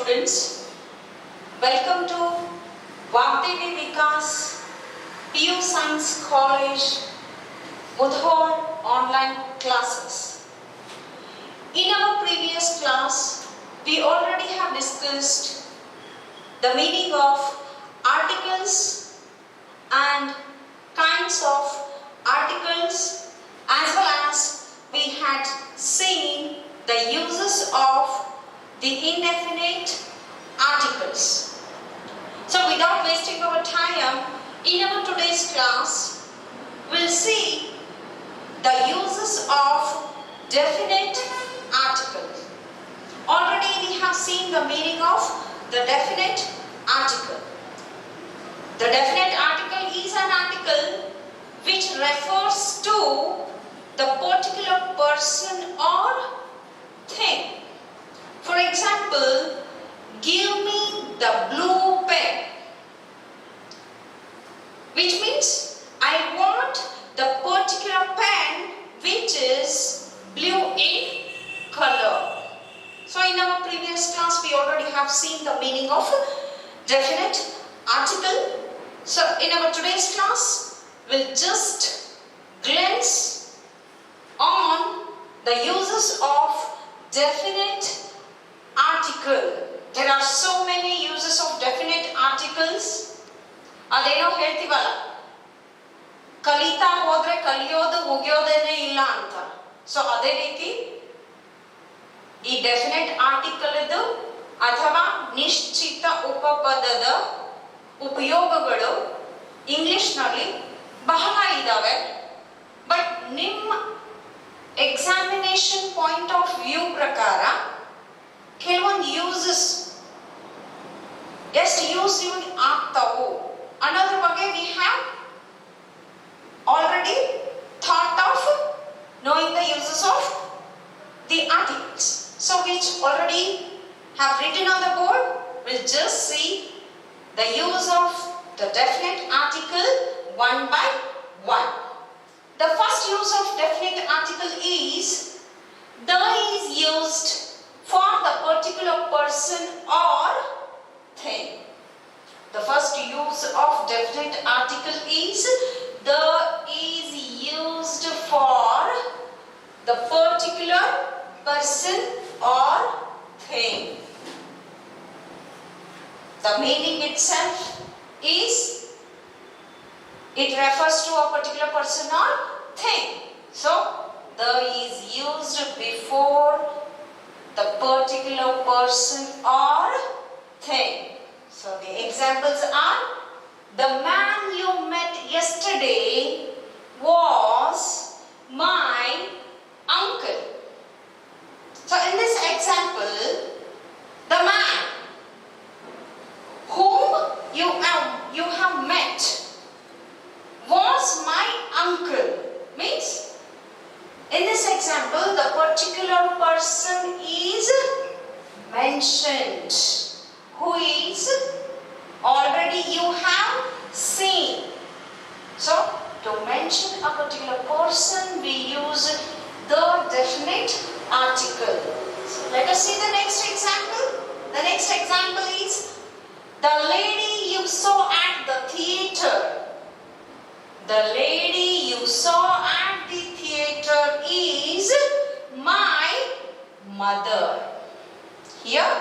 students, welcome to Vagdevi Vikas PU Science College Budhor online classes. In our previous class, we already have discussed the meaning of articles and kinds of articles, as well as we had seen the uses of the indefinite articles. So without wasting our time, in our today's class, we'll see the uses of definite articles. Already we have seen the meaning of the definite article. The definite article is an article which refers to the particular person or thing. For example, give me the blue pen, which means I want the particular pen which is blue in color. So in our previous class we already have seen the meaning of definite article. So in our today's class we'll just glance on the uses of definite article. There are so many uses of definite articles. ಅದೇನೋ ಹೇಳ್ತೀವಲ್ಲ, ಕಲಿತಾ ಹೋದ್ರೆ ಕಲಿಯೋದು ಮುಗಿಯೋದೇನೆ ಇಲ್ಲ ಅಂತ. So ಅದೇ ರೀತಿ ಈ ಡೆಫಿನೆಟ್ ಆರ್ಟಿಕಲ್ ಇದು ಅಥವಾ ನಿಶ್ಚಿತ ಉಪಪದದ ಉಪಯೋಗಗಳು ಇಂಗ್ಲಿಷ್ ನಲ್ಲಿ ಬಹಳ ಇದಾವೆ. ಬಟ್ ನಿಮ್ಮ ಎಕ್ಸಾಮಿನೇಷನ್ ಪಾಯಿಂಟ್ ಆಫ್ ವ್ಯೂ ಪ್ರಕಾರ ಕೆಲವೊಂದು ಯೂಸಸ್ ಎಷ್ಟು ಯೂಸ್ ಆಗ್ತಾವು ಅನ್ನೋದ್ರ ಬಗ್ಗೆ we have already thought of knowing the uses of the articles. So which already have written on the board, we'll just see the use of the definite article one by one. The first use of definite article is the is used for the particular person or thing. The first use of definite article is the is used for the particular person or thing. The meaning itself is it refers to a particular person or thing. So the is used before the particular person or thing. So the examples are, the man you met yesterday was my uncle. So in this example, the man whom you have met was my uncle. Means in this example, the particular person is mentioned, who is already you have seen. So to mention a particular person we use the definite article. So let us see the next example. The next example is the lady you saw at the theater. The lady you saw at the theater is my mother. Here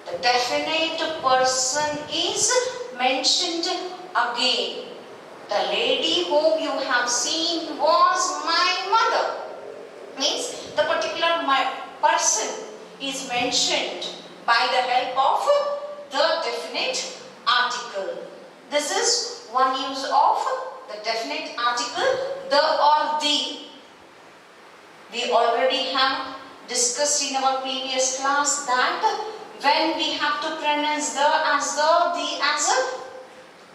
the definite person is mentioned again. The lady whom you have seen was my mother. Means the particular person is mentioned by the help of the definite article. This is one use of the definite article, the or the. We already have discussed in our previous class that when we have to pronounce the as the as a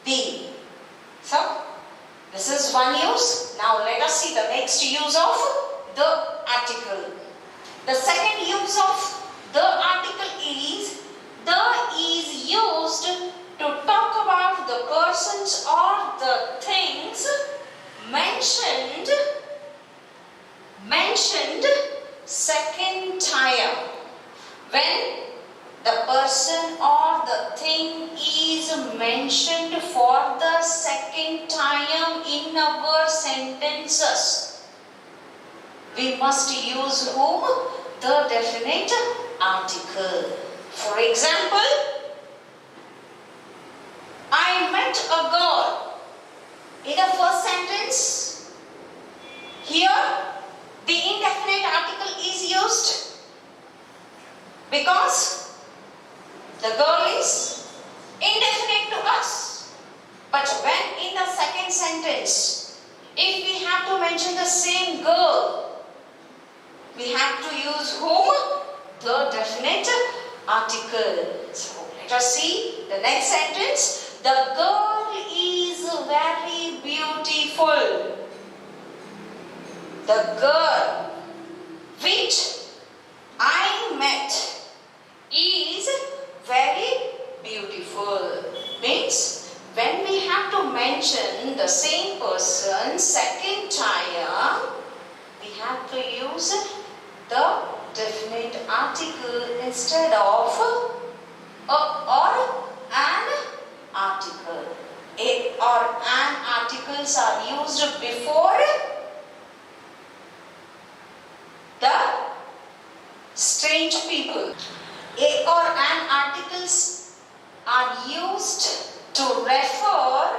the. So this is one use. Now let us see the next use of the article. The second use of the article is the is used to talk about the persons or the things mentioned second time. When mentioned for the second time in our sentences, we must use whom? The definite article. For example, I met a girl. In the first sentence, here the indefinite article is used because the girl is indefinite to us. But when in the second sentence, if we have to mention the same girl, we have to use whom? The definite article. So let us see the next sentence. The girl is very beautiful. The girl which I met is very beautiful. Means when we have to mention the same person second time, we have to use the definite article instead of or an article. A or an articles are used before the strange people. A or an articles are used to refer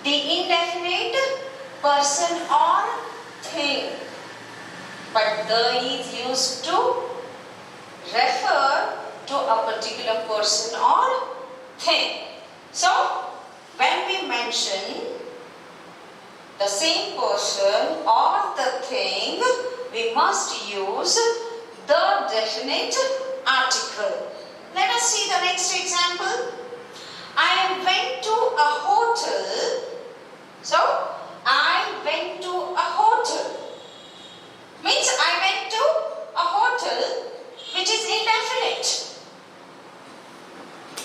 the indefinite person or thing. But the is used to refer to a particular person or thing. So, when we mention the same person or the thing, we must use the definite article. Let us see the next example. I went to a hotel. So, I went to a hotel. Means I went to a hotel which is indefinite.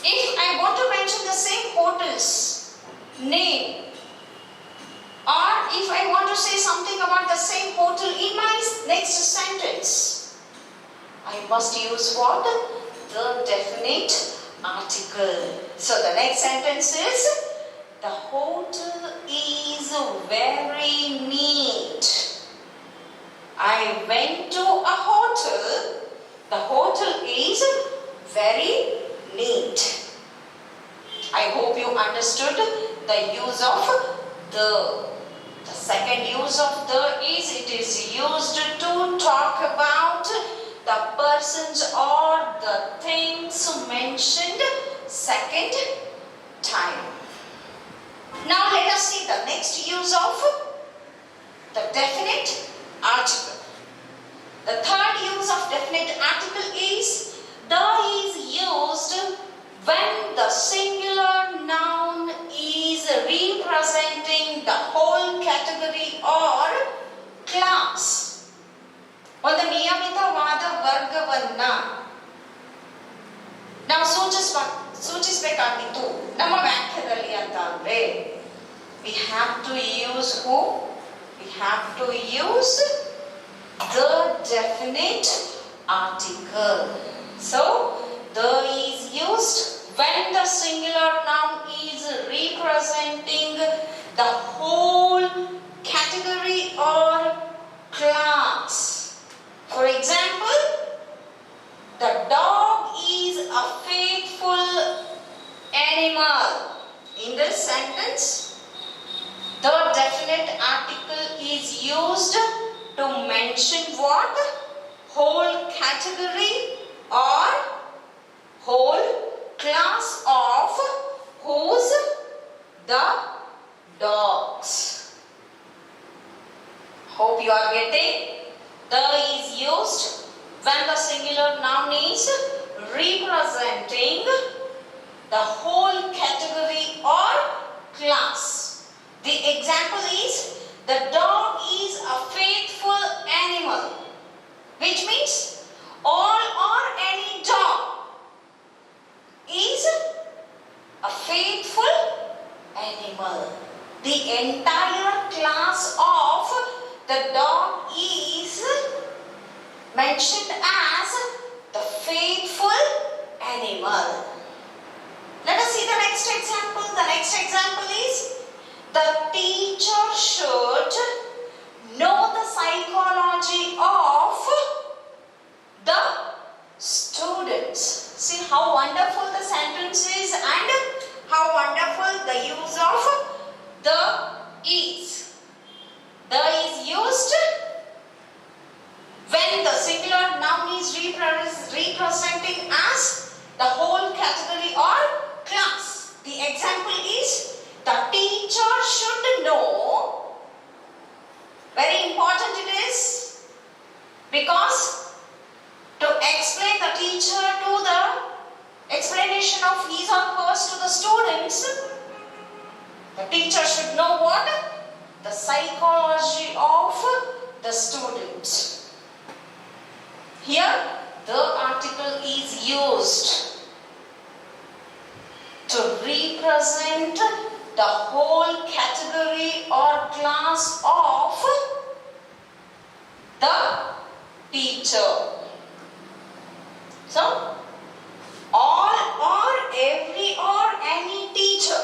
If I want to mention the same hotel's name, or if I want to say something about the same hotel in my next sentence, I must use what? The definite article. So the next sentence is, the hotel is very neat. I went to a hotel. The hotel is very neat. I hope you understood the use of the. The second use of the is, it is used to talk about the persons or the things mentioned second time. Now let us see the next use of the definite article. The third use of definite article is, the is used when the singular noun is representing the whole category or class. ಒಂದು ನಿಯಮಿತವಾದ ವರ್ಗವನ್ನ ನಾವು ಸೂಚಿಸಬೇಕಾಗಿತ್ತು ನಮ್ಮ ವಾಕ್ಯದಲ್ಲಿ ಅಂತ ಅಂದ್ರೆ, we have to use who? We have to use the definite article. So, the is used when the singular noun is representing the whole category or class. For example, the dog is a faithful animal. In this sentence, the definite article is used to mention what? Whole category or whole class of whose? The dogs. Hope you are getting. The is used when the singular noun is representing the whole category or class. The example is, the dog is a faithful animal, which means all or any dog is a faithful animal. The entire class of the dog is mentioned as the faithful animal. Let next example. The next example is the teacher should know the psychology of the students. See how wonderful the sentence is and how wonderful the use of the is. The is used when the singular noun is representing as the whole category or class. The example is the teacher should know. Very important it is, because to explain the teacher to the explanation of his or hers to the students, the teacher should know what? The psychology of the student. Here the article is used to represent the whole category or class of the teacher. So, all or every or any teacher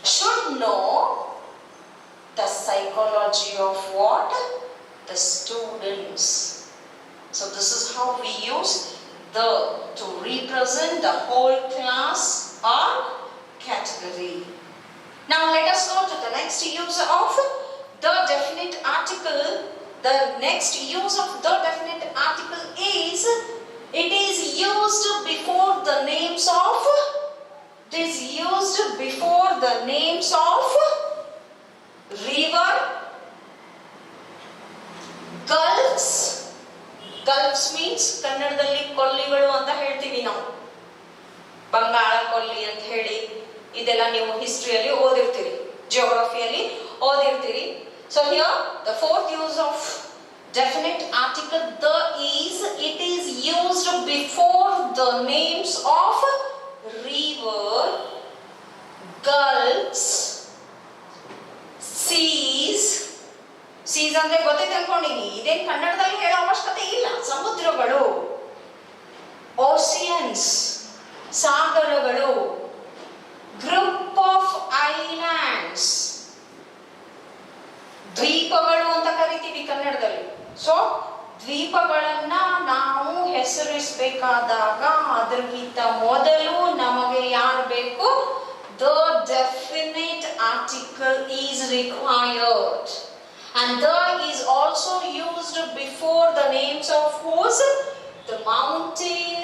should know the psychology of what? The students. So this is how we use the to represent the whole class or category. Now let us go to the next use of the definite article. The next use of the definite article is it is used before the names of river, gulfs. Gulfs means ಕನ್ನಡದಲ್ಲಿ ಕೊಲ್ಲಿಗಳು ಅಂತ ಹೇಳ್ತೀವಿ ನಾವು. ಬಂಗಾಳ ಕೊಲ್ಲಿ ಅಂತ ಹೇಳಿ ಇದೆಲ್ಲ ನೀವು ಹಿಸ್ಟ್ರಿಯಲ್ಲಿ ಓದಿರ್ತೀರಿ, ಜಿಯೋಗ್ರಫಿಯಲ್ಲಿ ಓದಿರ್ತೀರಿ. So here the fourth use of definite article the is, it is used before the names of river, gulfs, seas. Seas ಅಂದ್ರೆ ಗೊತ್ತೈತೆ ಅನ್ಕೊಂಡಿನಿ, ಇದೇನು ಕನ್ನಡದಲ್ಲಿ ಹೇಳೋ ಅವಶ್ಯಕತೆ ಇಲ್ಲ. ಸಮುದ್ರಗಳು, ಓಷಿಯನ್ಸ್, ಸಾಗರಗಳು, ಗ್ರೂಪ್ ಆಫ್ ಐಲ್ಯಾಂಡ್ಸ್, ದ್ವೀಪಗಳು ಅಂತ ಕರಿತೀವಿ ಕನ್ನಡದಲ್ಲಿ. ಸೊ ದ್ವೀಪಗಳನ್ನ ನಾವು ಹೆಸರಿಸಬೇಕಾದಾಗ ಅದಕ್ಕಿಂತ ಮೊದಲು ನಮಗೆ ಯಾರು ಬೇಕು? The definite article is required. And the is also used before the names of whose? The mountain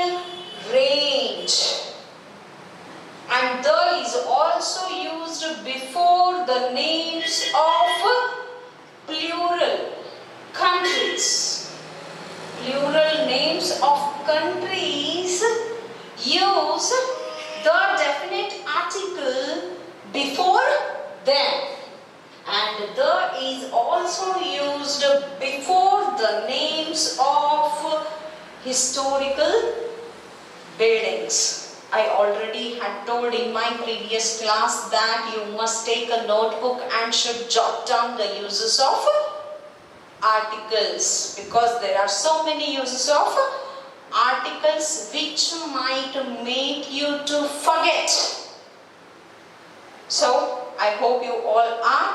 range. And the is also used before the names of plural countries. Plural names of countries use the definite article before them. And the is also used before the names of historical buildings. I already had told in my previous class that you must take a notebook and should jot down the uses of articles, because there are so many uses of articles which might make you to forget. So I hope you all are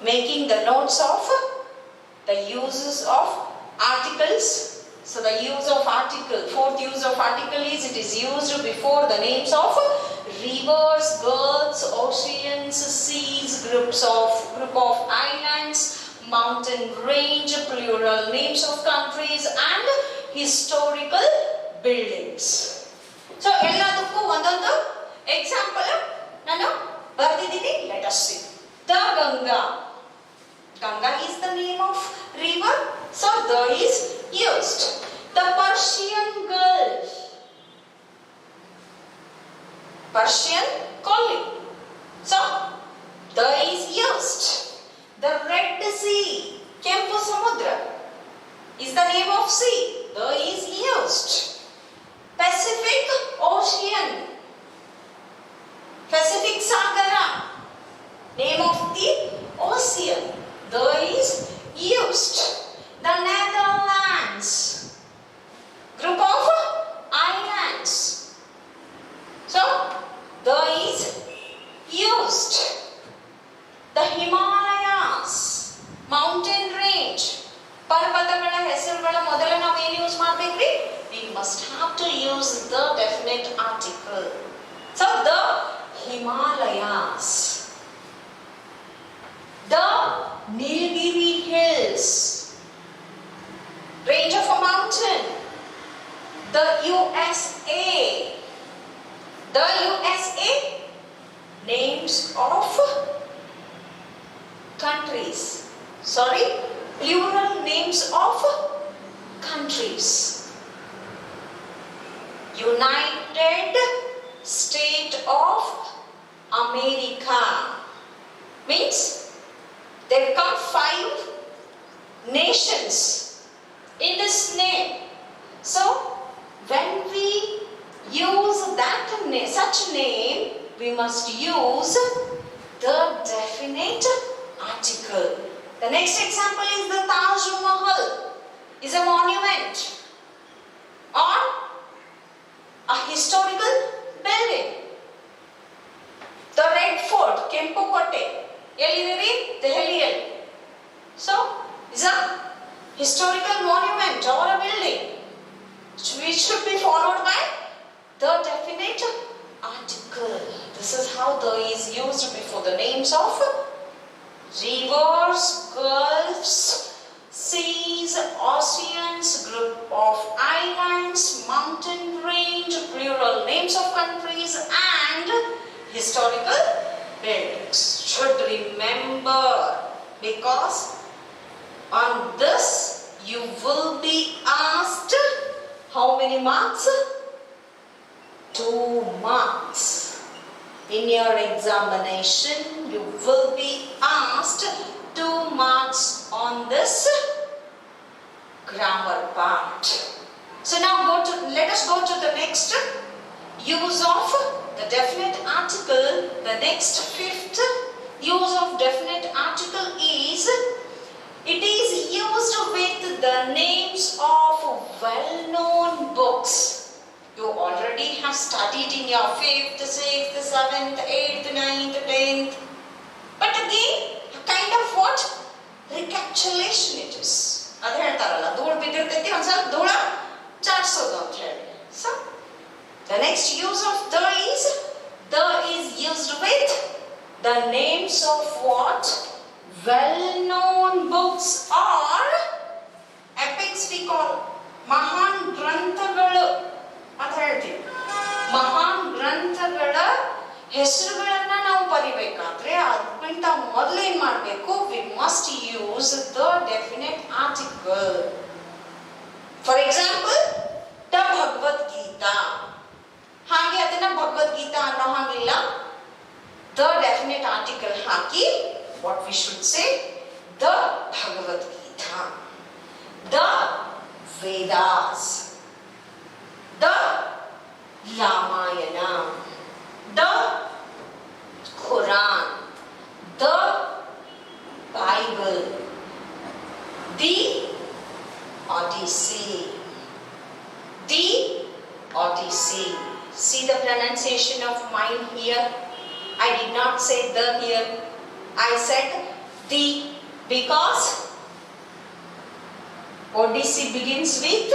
making the notes of the uses of articles. So the use of article, fourth use of article is it is used before the names of rivers, gulfs, oceans, seas, group of islands, mountain range, plural names of countries and historical buildings. So ಎಲ್ಲದಕ್ಕೂ ಒಂದೊಂದು example ನಾನು ಬರೆದಿದ್ದೀನಿ. Let us see. The Ganga. Ganga is the name of river, so the is used. The Persian Gulf. Persian calling. So the is used. The Red Sea, Kempu Samudra, is the name of sea. The is used. Pacific Ocean, Pacific Sagara, name of the ocean. The is used. The Netherlands, group of islands. agree? We must have to use the definite article. So the Himalayas, the Nilgiri Hills, range of a mountain, the USA, the USA, names of countries, sorry, plural names of countries. United States of America means there come 5 nations in this name. So when we use such name, we must use the definite article. The next example is the Taj Mahal is a monument or a historical building. The Red Fort, Kempu Kotte, ಎಲ್ಲಿದೆ ದೆಹಲಿಯಲ್ಲಿ. So is a historical monument or a building which should be followed by the definite article. This is how the is used before the names of rivers, gulfs, seas, oceans, group of islands, mountain range, plural names of countries and historical buildings. Should remember, because on this you will be asked how many marks? 2 marks. In your examination you will be asked 2 marks on this grammar part. So now let us go to the next use of the definite article. The next 5th use of definite article is it is used with the names of well-known books. You already have studied in your 5th, 6th, 7th, 8th, 9th, 10th. But again, kind of what? Recapitulation it is. ಅದು ಹೇಳ್ತಾರಲ್ಲ, ಧೂಳು ಬಿದ್ದಿರ್ತೈತಿ ಒಂದು ಸ್ವಲ್ಪ ಧೂಳ ಚಾಡ್ಸೋದು ಅಂತ ಹೇಳಿ. So the next use of the is used with the names of what? Well-known books or epics we call. ಮಹಾನ್ ಗ್ರಂಥಗಳು ಅಂತ ಹೇಳ್ತೀವಿ. ಮಹಾನ್ ಗ್ರಂಥಗಳ ಹೆಸರುಗಳನ್ನ ನಾವು ಬರಿಬೇಕಾದ್ರೆ ಅದಕ್ಕಿಂತ ಮೊದಲು ಏನ್ ಮಾಡಬೇಕು? We must use the definite article. For example, the Bhagavad Gita. ಹಾಗೆ ಅದನ್ನ ಭಗವದ್ಗೀತಾ ಅನ್ನೋ ಹಾಗಿಲ್ಲ. The definite article hockey what we should say? The Bhagavad Gita, the Vedas, the Ramayana, the Quran, the Bible, the Odyssey, the Odyssey. See the pronunciation of mine here. I did not say the here. I said the, because Odyssey begins with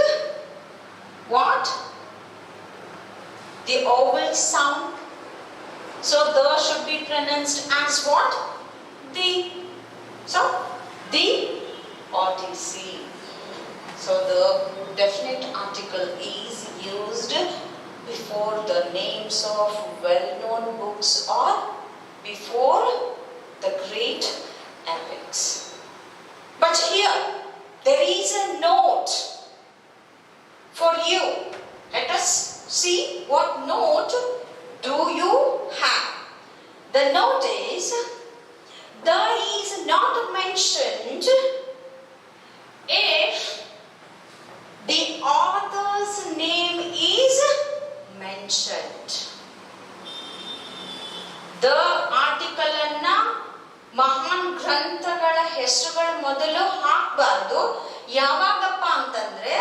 what? The vowel sound. So the should be pronounced as what? The. So the Odyssey. So the definite article is used before the names of well-known books or before the great epics. But here there is a note for you. Let us see what note do you have. The note is the is not mentioned if the author's name is mentioned. The article ಅನ್ನ ಮಹಾನ್ ಗ್ರಂಥಗಳ ಹೆಸರುಗಳ ಮೊದಲು ಹಾಕಬಾರ್ದು. ಯಾವಾಗಪ್ಪ ಅಂತಂದ್ರೆ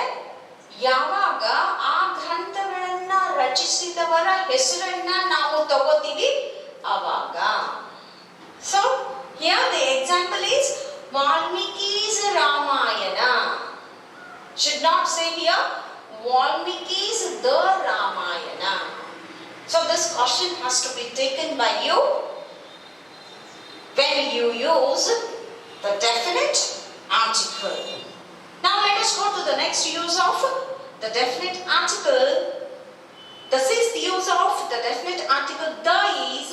ಯಾವಾಗ ಆ ಗ್ರಂಥಗಳನ್ನ ರಚಿಸಿದವರ ಹೆಸರನ್ನ ನಾವು ತಗೋತೀವಿ ಅವಾಗ. So here the example is Valmiki's Ramayana. Should not say here Valmiki's The Ramayana. So this caution has to be taken by you when you use the definite article. Now let us go to the next use of the definite article. The sixth use of the definite article the is,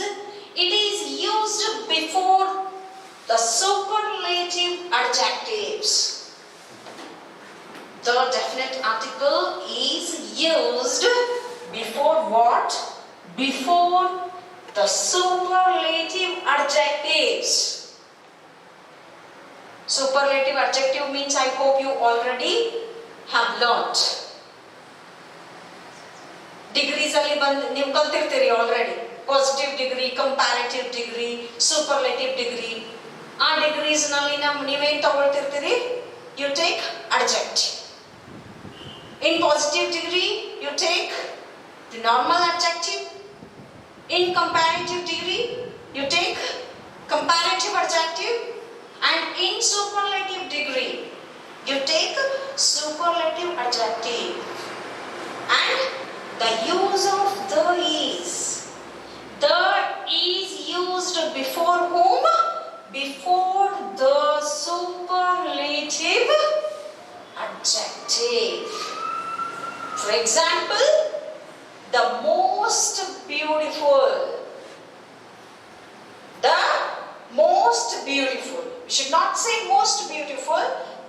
it is used before the superlative adjectives. The definite article is used before what? Before the superlative adjectives. Superlative adjective means, I hope you already have learnt. Degrees ಅಲ್ಲಿ ಬಂದು ನೀವು ಕಲ್ತಿರ್ತೀರಿ already. Positive degree, comparative degree, superlative degree. ಆ degrees ನಲ್ಲಿ ನೀವೇನು ತಗೊಳ್ತಿರ್ತೀರಿ? You take adjective. In positive degree, you take the normal adjective. In comparative degree, you take comparative adjective. And in superlative degree, you take superlative adjective. And the use of the is. The is used before whom? Before the superlative adjective. For example, the most beautiful. The most beautiful. We should not say most beautiful.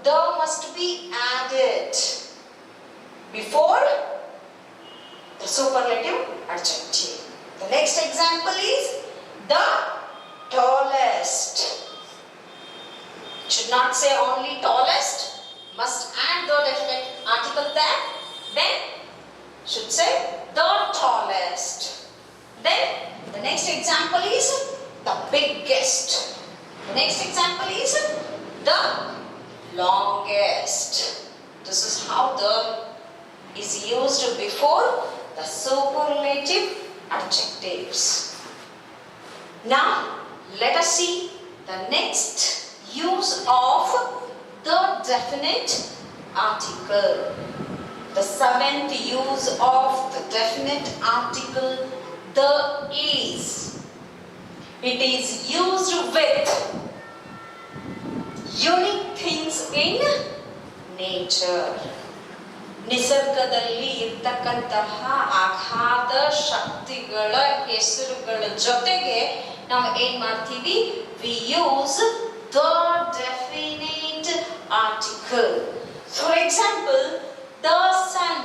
The must be added before the superlative adjective. The next example is the tallest. Should not say only tallest. Must add the definite article there. Then should say the tallest. Then the next example is the biggest. The next example is the longest. This is how the is used before the superlative adjectives. Now let us see the next use of the definite article. The seventh use of the definite article the is. It is used with unique things in nature. ನಿಸರ್ಗದಲ್ಲಿ ಇರ್ತಕ್ಕಂತಹ ಅಗಾಧ ಶಕ್ತಿಗಳ ಹೆಸರುಗಳ ಜೊತೆಗೆ ನಾವು ಏನ್ ಮಾಡ್ತೀವಿ? We use the definite article. For example, the sun.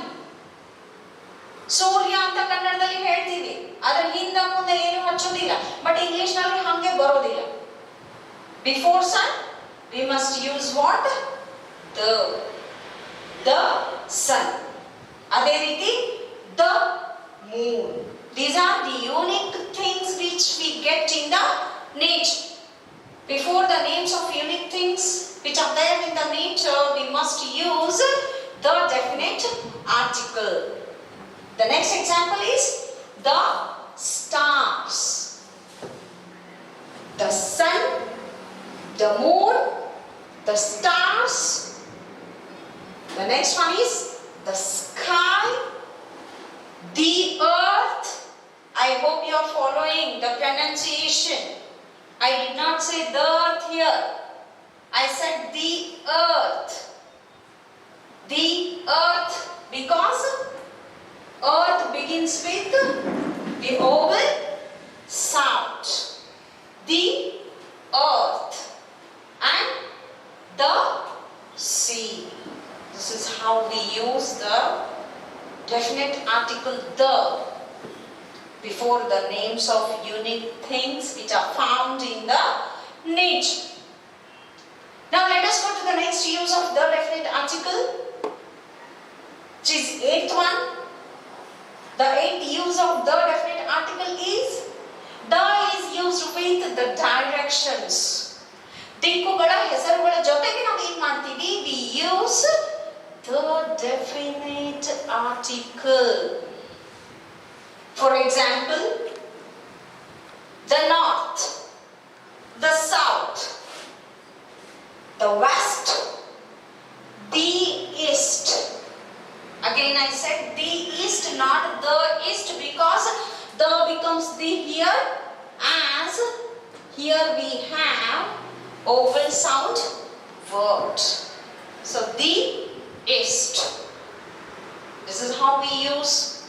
ಸೂರ್ಯ ಅಂತ ಕನ್ನಡದಲ್ಲಿ ಹೇಳ್ತೀವಿ, ಅದರ ಹಿಂದೆ ಮುಂದೆ ಏನು ಹಚ್ಚೋದಿಲ್ಲ. ಬಟ್ ಇಂಗ್ಲಿಷ್ ನಲ್ಲಿ ಹಂಗೆ ಬರೋದಿಲ್ಲ. Before sun, we must use what? The sun. ಅದೇ ರೀತಿ the moon. These are the unique things which we get in the nature. Before the names of unique things which are there in the nature, we must use the definite article. The next example is the stars. The sun, the moon, the stars. The next one is the sky, the earth. I hope you are following the pronunciation. I did not say the earth here. I said the earth. The earth because earth begins with the vowel sound. The earth and the sea. This is how we use the definite article the before the names of unique things which are found in the nature. Now let us go to the next use of the definite article, which is eighth one. The eighth use of the definite article is the is used with the directions. ದಿಕ್ಕುಗಳ ಹೆಸರುಗಳ ಜೊತೆಗೆ ನಾವು ಏನು ಮಾಡ್ತೀವಿ? We use the definite article. For example, the north, the south, the west, the east. Again I said the east, not the east, because the becomes the here, as here we have vowel sound word. So the east. This is how we use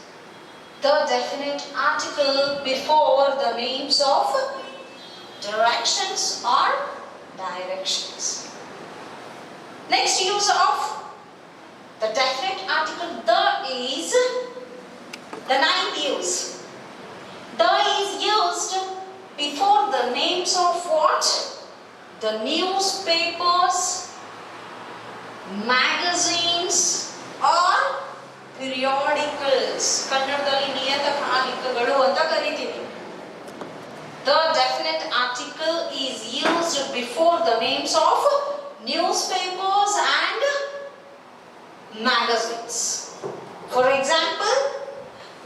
the definite article before the names of directions or directions. Next use of the definite article the is the ninth use. The is used before the names of what? The newspapers, magazines or periodicals. ಕನ್ನಡದಲ್ಲಿ ನಿಯತಕಾಲಿಕಗಳು ಅಂತ ಕರೀತೀವಿ. The definite article is used before the names of newspapers and magazines. For example,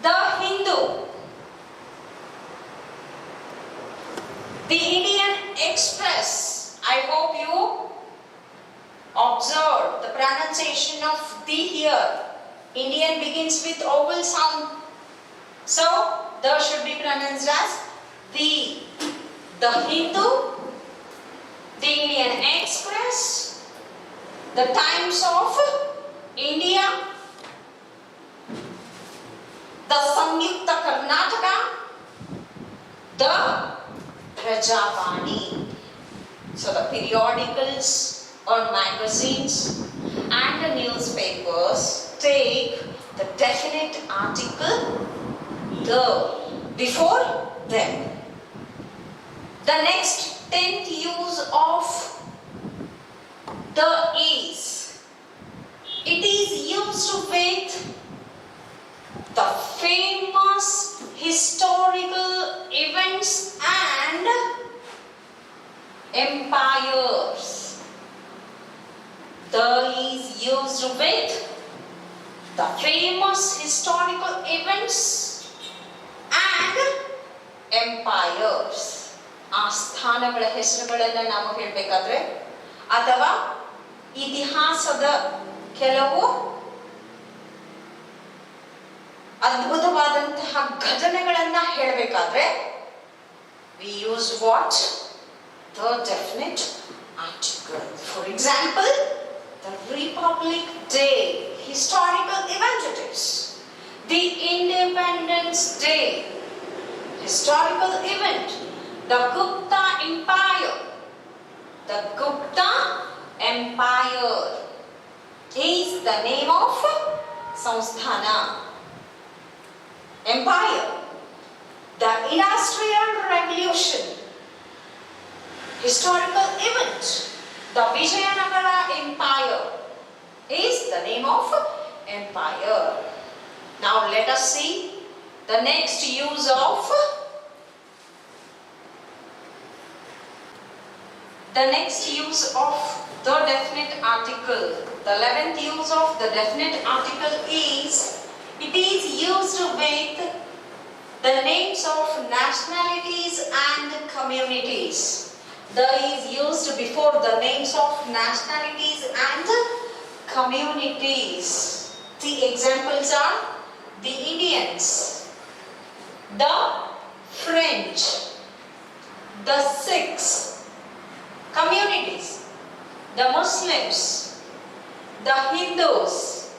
the Hindu, the Indian Express. I hope you observe the pronunciation of the here. Indian begins with vowel sound, so the should be pronounced as the. The Hindu, the Indian Express, the Times of India, the Samyukta Karnataka, the Prajavani. So the periodicals or magazines and the newspapers take the definite article the before them. The next 10th use of the is. It is used with the famous historical events and empires. The is used with the famous historical events and empires. ಆ ಸ್ಥಾನಗಳ ಹೆಸರುಗಳನ್ನು ನಾವು ಹೇಳಬೇಕಾದ್ರೆ ಅಥವಾ ಇತಿಹಾಸದ ಕೆಲವು ಅದ್ಭುತವಾದಂತಹ ಘಟನೆಗಳನ್ನ ಹೇಳಬೇಕಾದ್ರೆ we use what? The definite article. For example, the Republic Day, historical event it is. The Independence Day, historical event. The Gupta Empire. The Gupta Empire is the name of Samsthana. Empire. The Industrial Revolution. Historical event. The Vijayanagara Empire is the name of empire. Now let us see the next use of the definite article. The 11th use of the definite article is it is used with the names of nationalities and communities. The is used before the names of nationalities and communities. The examples are the Indians, the French, the Sikhs, communities, the Muslims, the Hindus,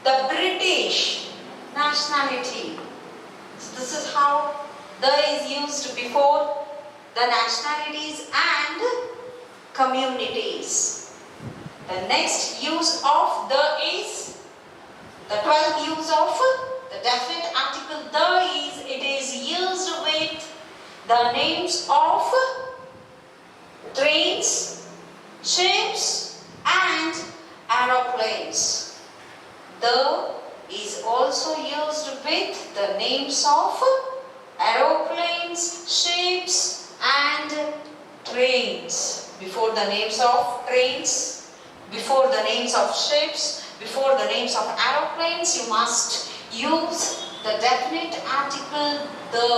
the British nationality. So this is how the is used before the nationalities and communities. The next use of the is the 12th use of the definite article the is it is used with the names of trains, ships and aeroplanes. The is also used with the names of aeroplanes, ships and trains. Before the names of trains, before the names of ships, before the names of aeroplanes, you must use the definite article the.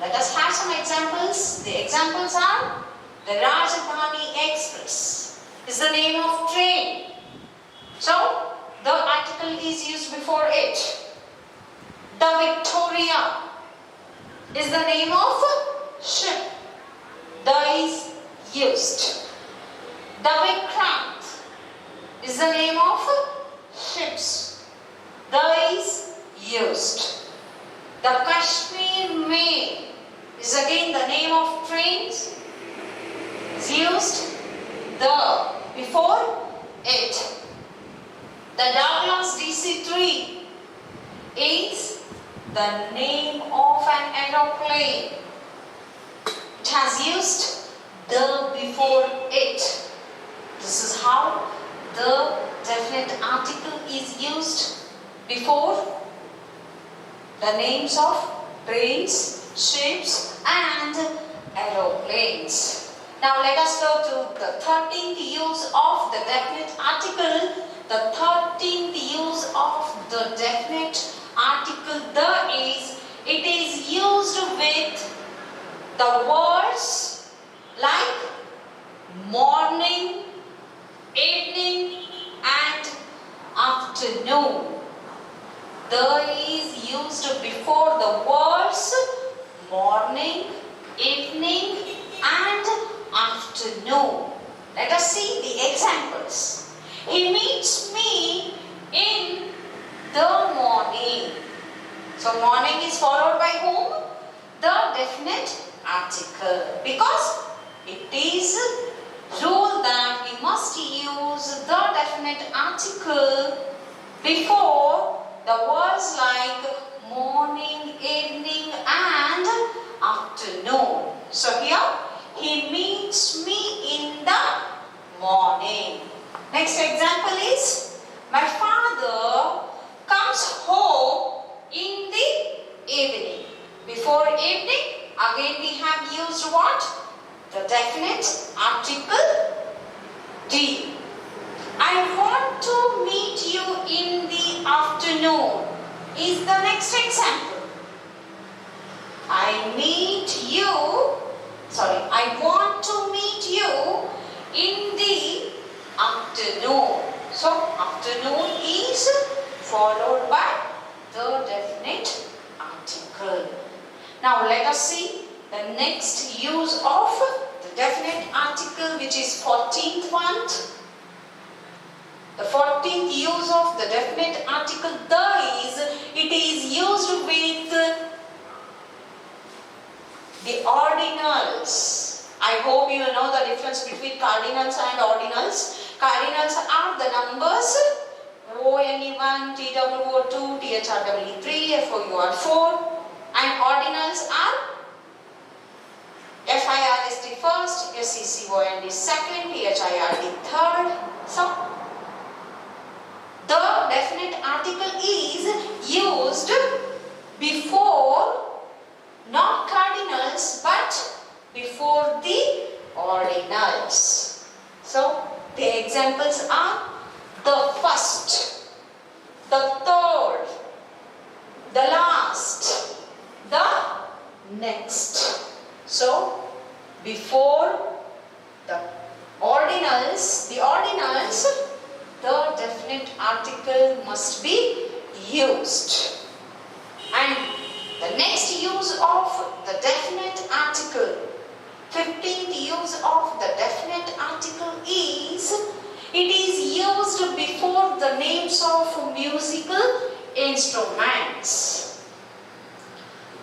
Let us have some examples. The examples are the Rajdhani Express is the name of train. So the article is used before it. The Victoria is the name of ship. The is used. The Vikrant is the name of ships. The is used. The Kashmir Mail is again the name of trains. Is used. The before it. The Douglas DC-3 is the name of an aeroplane. It has used the before it. This is how the definite article is used before the names of trains, ships and aeroplanes. Now let us go to the 13th use of the definite article. The 13th use of the definite article the is, it is used with the words like morning, evening and afternoon. The is used before the words morning, evening and afternoon. Let us see the examples. He meets me in the morning. So morning is followed by whom? The definite article. Because it is rule that we must use the definite article before the words like morning, evening and afternoon. So here, he meets me in the morning. Next example is, my father comes home in the evening. Before evening, again we have used what? The definite article D. I want to meet you in the afternoon is the next example. I want to meet you in the afternoon. So afternoon is followed by the definite article. Now let us see the next use of the definite article, which is 14th one. The 14th use of the definite article the is, it is used with the ordinals. I hope you know the difference between cardinals and ordinals. Cardinals are the numbers ONE1, TWO2, THREE3, FOUR4, and ordinals are FIRST first, SECOND second, THIRD third. So the definite article is used before not cardinals but before the ordinals. So the examples are the first, the third, the last, the next. So before the ordinals, the definite article must be used. And the next use of the definite article, 15th use of the definite article is, it is used before the names of musical instruments.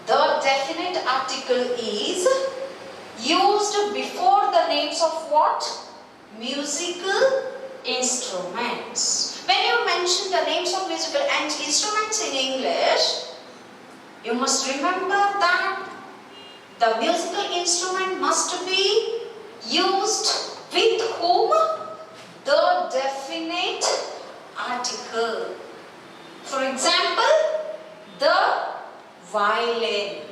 The definite article is used before the names of what? Musical instruments. When you mention the names of musical instruments in English, you must remember that the musical instrument must be used with whom? The definite article. For example, the violin,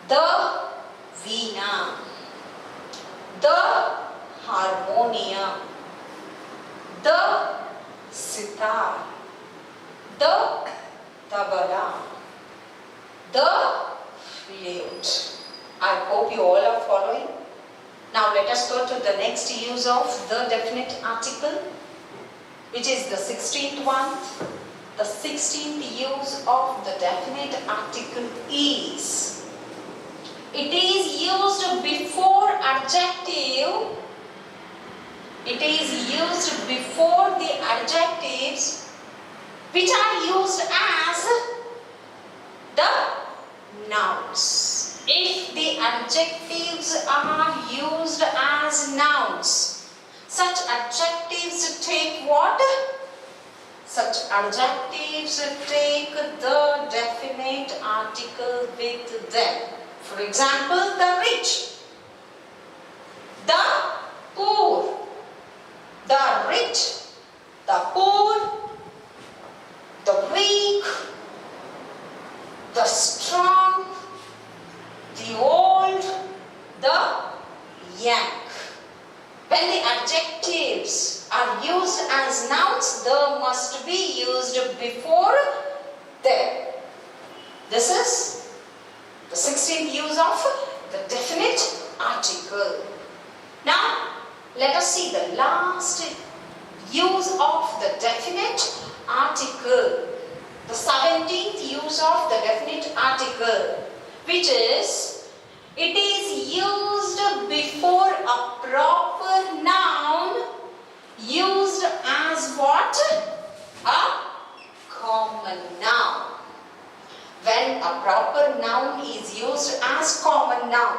the veena, the harmonium, the sitar, the tabla, the flute. I hope you all are following. Now let us go to the next use of the definite article, which which is the 16th one. The 16th use of the definite article is, it is used before adjective. It is used before the adjectives which are used as the nouns. If the adjectives are used as nouns, such adjectives take what? Such adjectives take the definite article with them. For example, the rich, the poor, the rich, the poor, the weak, the strong, the old, the young. When the adjectives are used as nouns, they must be used before them. This is the 16th use of the definite article. Now, let us see the last use of the definite article. The 17th use of the definite article, which is, it is used before a proper noun used as what? A common noun. When a proper noun is used as common noun,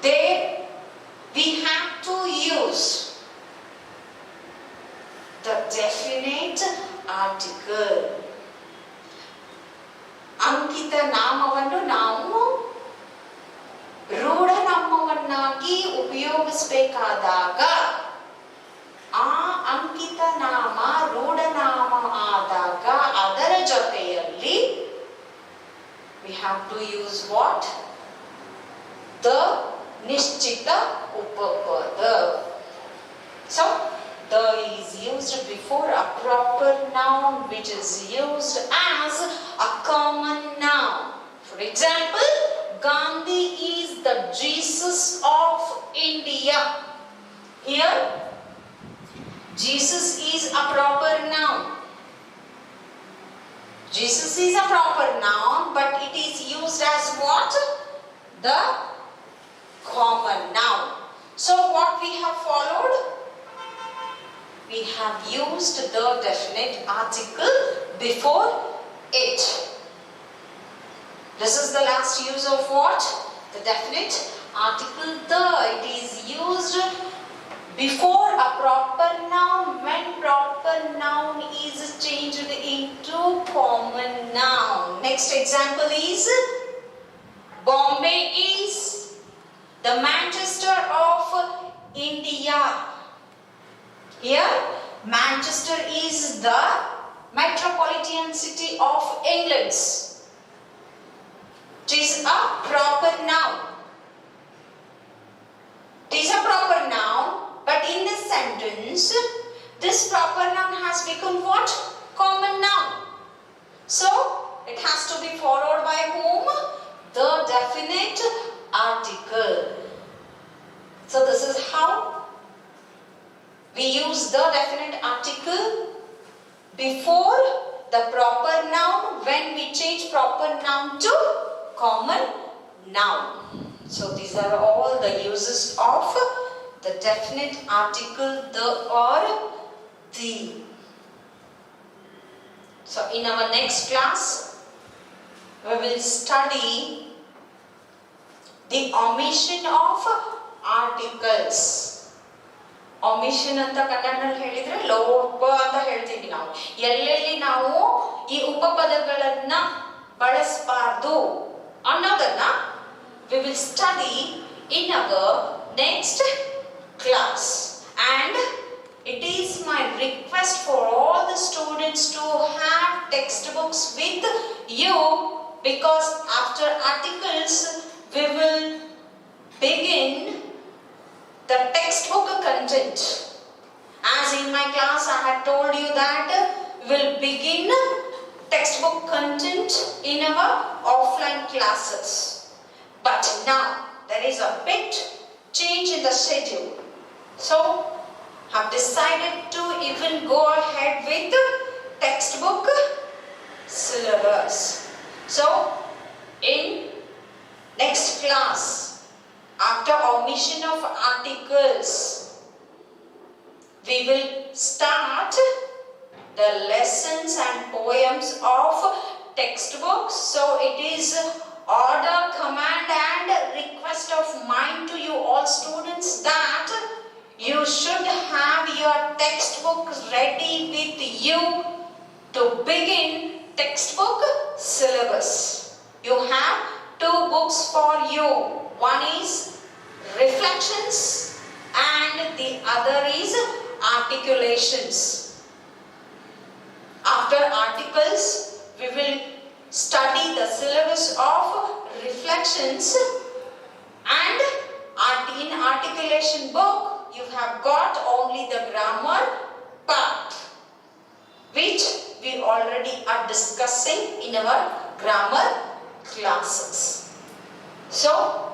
there we have to use the definite article. ಅಂಕಿತ ನಾಮವನ್ನು ನಾವು ರೂಢನಾಮವನ್ನಾಗಿ ಉಪಯೋಗಿಸಬೇಕಾದಾಗ ಆ ಅಂಕಿತ ನಾಮ ರೂಢನಾಮ ಆದಾಗ ಅದರ ಜೊತೆಯಲ್ಲಿ we have to use what? The ನಿಶ್ಚಿತ ಉಪಪದ. So the is used before a proper noun which is used as a common noun. For example, Gandhi is the Jesus of India. Here, Jesus is a proper noun. Jesus is a proper noun, but it is used as what? The common noun. So what we have followed? We have used the definite article before it. This is the last use of what? The definite article the. It is used before a proper noun when proper noun is changed into common noun. Next example is, Bombay is the Manchester of India. Here, Manchester is the metropolitan city of England. It is a proper noun. It is a proper noun, but in this sentence, this proper noun has become what? Common noun. So, it has to be followed by whom? The definite article. So, this is how we use the definite article before the proper noun when we change proper noun to common noun. So these are all the uses of the definite article the or the. So in our next class, we will study the omission of articles. Omission ಅಂತ ಕನ್ನಡದಲ್ಲಿ ಹೇಳಿದ್ರೆ ಲೋಪ ಅಂತ ಹೇಳ್ತೀವಿ ನಾವು. ಎಲ್ಲೆಲ್ಲಿ ನಾವು ಈ ಉಪಪದಗಳನ್ನ ಬಳಸಬಾರದು ಅನ್ನೋದನ್ನ we will study in our next class. And it is my request for all the students to have textbooks with you, because after articles we will begin the textbook content. As in my class I had told you that we will begin textbook content in our offline classes. But now there is a bit change in the schedule. So have decided to even go ahead with the textbook syllabus. So, in next class, after omission of articles, we will start the lessons and poems of textbooks. So, it is order, command and request of mine to you all students that you should have your textbook ready with you to begin textbook syllabus. You have two books for you. One is reflections and the other is articulations. After articles, we will study the syllabus of reflections, and in articulation book you have got only the grammar part, which we already are discussing in our grammar classes. So,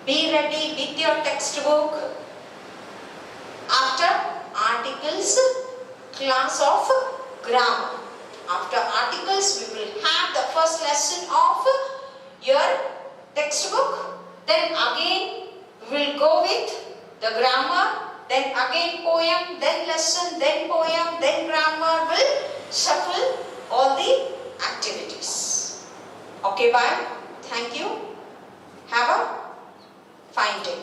be ready with your textbook. After articles, class of grammar. After articles, we will have the first lesson of your textbook. Then again, we will go with the grammar. Then again poem, then lesson, then poem, then grammar. Will shuffle all the activities. Okay, bye. Thank you. Have a fine day.